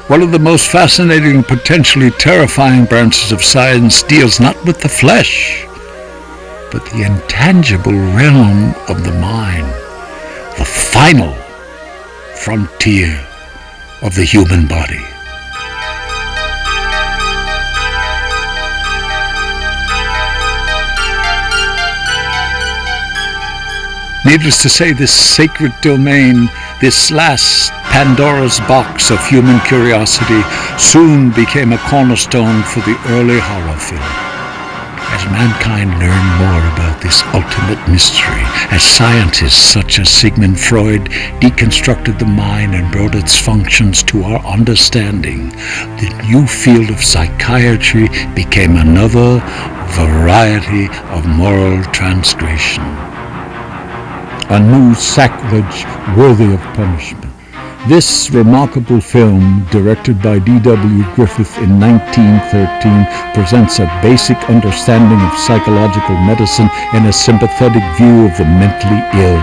One of the most fascinating, potentially terrifying branches of science deals not with the flesh, but the intangible realm of the mind, the final frontier of the human body. Needless to say, this sacred domain, this last Pandora's box of human curiosity, soon became a cornerstone for the early horror film. As mankind learned more about this ultimate mystery, as scientists such as Sigmund Freud deconstructed the mind and brought its functions to our understanding, the new field of psychiatry became another variety of moral transgression. A new sacrilege worthy of punishment. This remarkable film, directed by D.W. Griffith in 1913, presents a basic understanding of psychological medicine and a sympathetic view of the mentally ill.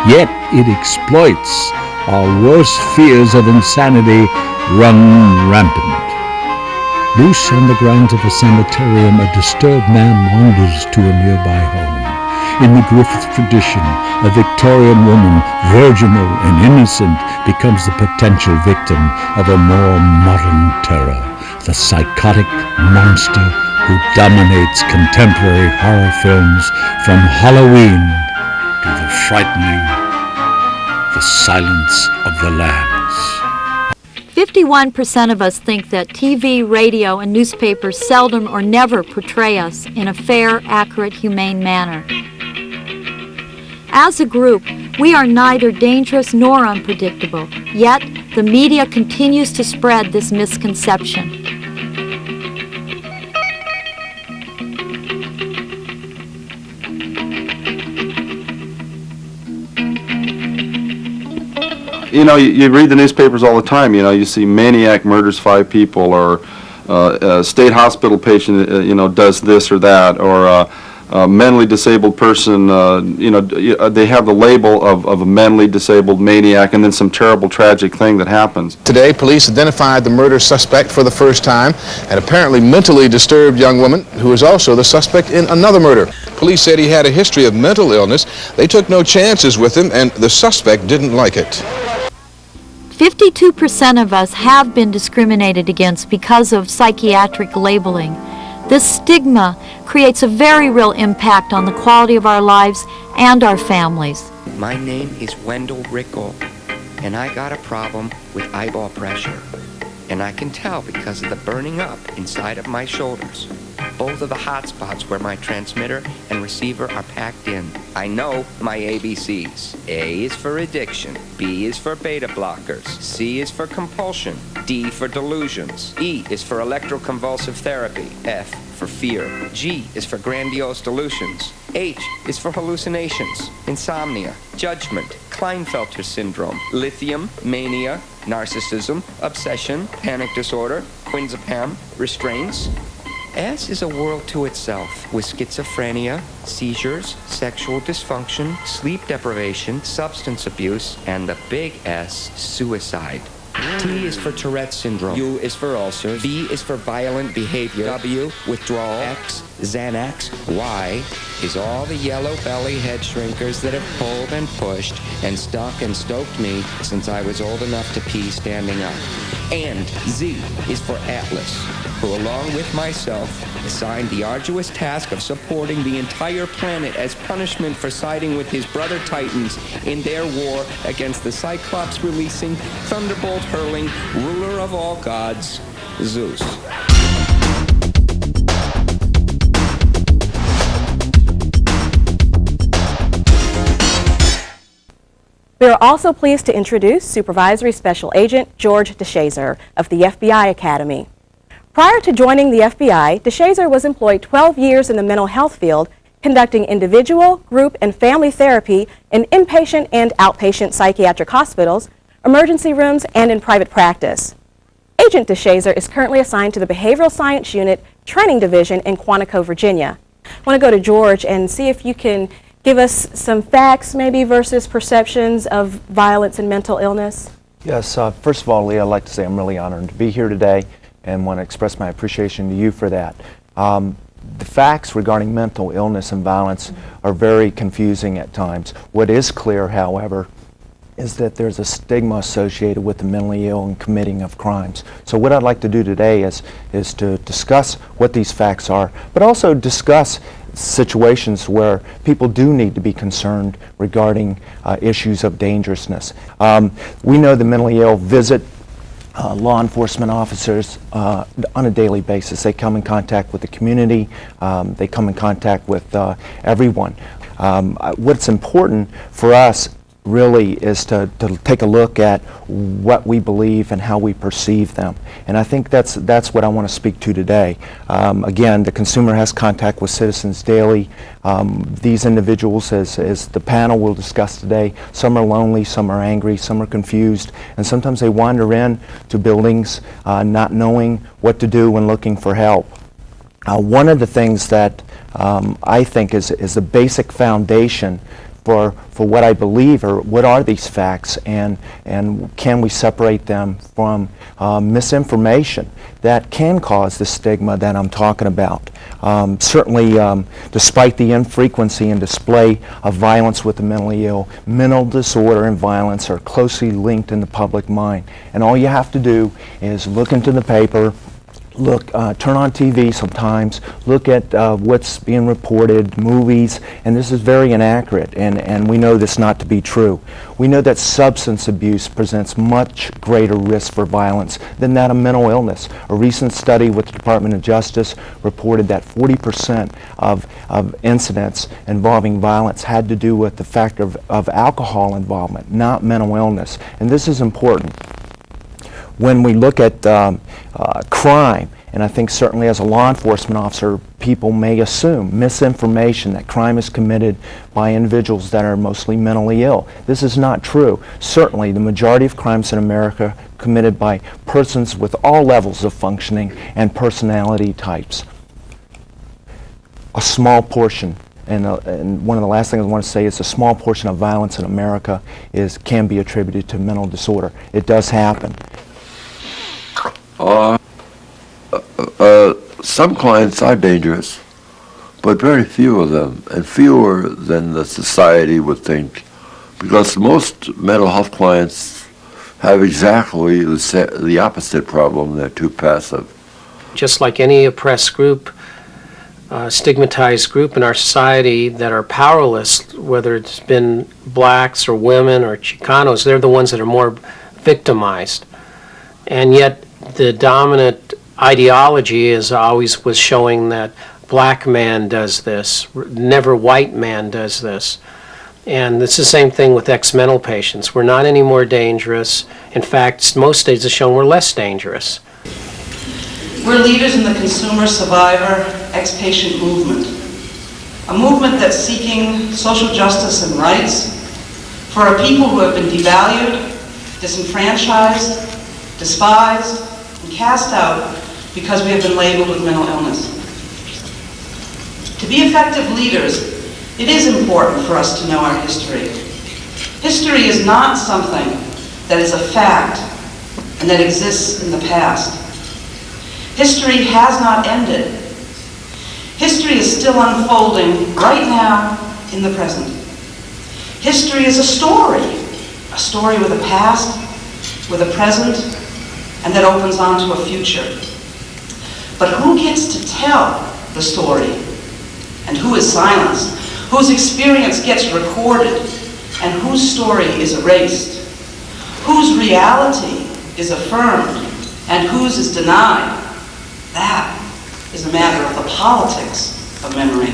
Yet it exploits our worst fears of insanity run rampant. Loose on the grounds of a sanitarium, a disturbed man wanders to a nearby home. In the Griffith tradition, a Victorian woman, virginal and innocent, becomes the potential victim of a more modern terror, the psychotic monster who dominates contemporary horror films from Halloween to the frightening The Silence of the Lambs. 51% of us think that TV, radio, and newspapers seldom or never portray us in a fair, accurate, humane manner. As a group, we are neither dangerous nor unpredictable, yet the media continues to spread this misconception. You know, you read the newspapers all the time. You know, you see maniac murders 5 people, or a state hospital patient, does this or that, or a mentally disabled person, they have the label of a mentally disabled maniac, and then some terrible tragic thing that happens. Today, police identified the murder suspect for the first time, an apparently mentally disturbed young woman who is also the suspect in another murder. Police said he had a history of mental illness. They took no chances with him, and the suspect didn't like it. 52% of us have been discriminated against because of psychiatric labeling. This stigma creates a very real impact on the quality of our lives and our families. My name is Wendell Rickle, and I got a problem with eyeball pressure. And I can tell because of the burning up inside of my shoulders. Both of the hot spots where my transmitter and receiver are packed in. I know my ABCs. A is for addiction. B is for beta blockers. C is for compulsion. D for delusions. E is for electroconvulsive therapy. F for fear. G is for grandiose delusions. H is for hallucinations, insomnia, judgment, Klinefelter syndrome, lithium, mania, narcissism, obsession, panic disorder, quinzepam, restraints. S is a world to itself, with schizophrenia, seizures, sexual dysfunction, sleep deprivation, substance abuse, and the big S, suicide. T is for Tourette syndrome. U is for ulcers. V is for violent behavior. W, withdrawal. X, Xanax. Y is all the yellow belly head shrinkers that have pulled and pushed and stuck and stoked me since I was old enough to pee standing up. And Z is for Atlas, who along with myself assigned the arduous task of supporting the entire planet as punishment for siding with his brother Titans in their war against the Cyclops-releasing, thunderbolt-hurling, ruler of all gods, Zeus. We are also pleased to introduce Supervisory Special Agent George DeShazer of the FBI Academy. Prior to joining the FBI, DeShazer was employed 12 years in the mental health field, conducting individual, group, and family therapy in inpatient and outpatient psychiatric hospitals, emergency rooms, and in private practice. Agent DeShazer is currently assigned to the Behavioral Science Unit Training Division in Quantico, Virginia. I want to go to George and see if you can give us some facts maybe versus perceptions of violence and mental illness. Yes, first of all, Lee, I'd like to say I'm really honored to be here today and want to express my appreciation to you for that. The facts regarding mental illness and violence are very confusing at times. What is clear, however, is that there's a stigma associated with the mentally ill and committing of crimes. So what I'd like to do today is to discuss what these facts are, but also discuss situations where people do need to be concerned regarding issues of dangerousness. We know the mentally ill visit law enforcement officers on a daily basis. They come in contact with the community, they come in contact with everyone. What's important for us really is to take a look at what we believe and how we perceive them. And I think that's what I want to speak to today. Again, the consumer has contact with citizens daily. These individuals, as the panel will discuss today, some are lonely, some are angry, some are confused, and sometimes they wander in to buildings not knowing what to do when looking for help. One of the things that I think is the basic foundation for what I believe, or what are these facts, and can we separate them from misinformation that can cause the stigma that I'm talking about. Certainly, despite the infrequency and display of violence with the mentally ill, mental disorder and violence are closely linked in the public mind. And all you have to do is look into the paper, turn on TV sometimes, look at what's being reported, movies, and this is very inaccurate, and we know this not to be true. We know that substance abuse presents much greater risk for violence than that of mental illness. A recent study with the Department of Justice reported that 40% of incidents involving violence had to do with the factor of alcohol involvement, not mental illness. And this is important. When we look at crime, and I think certainly as a law enforcement officer, people may assume misinformation that crime is committed by individuals that are mostly mentally ill. This is not true. Certainly, the majority of crimes in America are committed by persons with all levels of functioning and personality types. A small portion, and one of the last things I want to say is a small portion of violence in America can be attributed to mental disorder. It does happen. Some clients are dangerous, but very few of them, and fewer than the society would think, because most mental health clients have exactly the opposite problem. They're too passive. Just like any oppressed group, stigmatized group in our society that are powerless, whether it's been blacks or women or Chicanos, they're the ones that are more victimized. And yet the dominant ideology is always was showing that black man does this, never white man does this. And it's the same thing with ex-mental patients. We're not any more dangerous. In fact, most studies have shown we're less dangerous. We're leaders in the consumer survivor ex-patient movement, a movement that's seeking social justice and rights for a people who have been devalued, disenfranchised, despised, and cast out because we have been labeled with mental illness. To be effective leaders, it is important for us to know our history. History is not something that is a fact and that exists in the past. History has not ended. History is still unfolding right now in the present. History is a story with a past, with a present, and that opens onto a future. But who gets to tell the story? And who is silenced? Whose experience gets recorded? And whose story is erased? Whose reality is affirmed? And whose is denied? That is a matter of the politics of memory.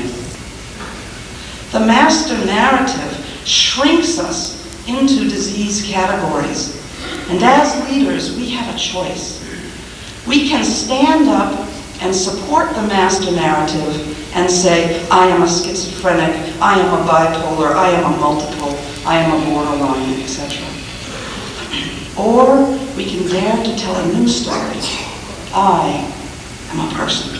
The master narrative shrinks us into disease categories. And as leaders, we have a choice. We can stand up and support the master narrative and say, I am a schizophrenic, I am a bipolar, I am a multiple, I am a borderline, etc. Or we can dare to tell a new story. I am a person.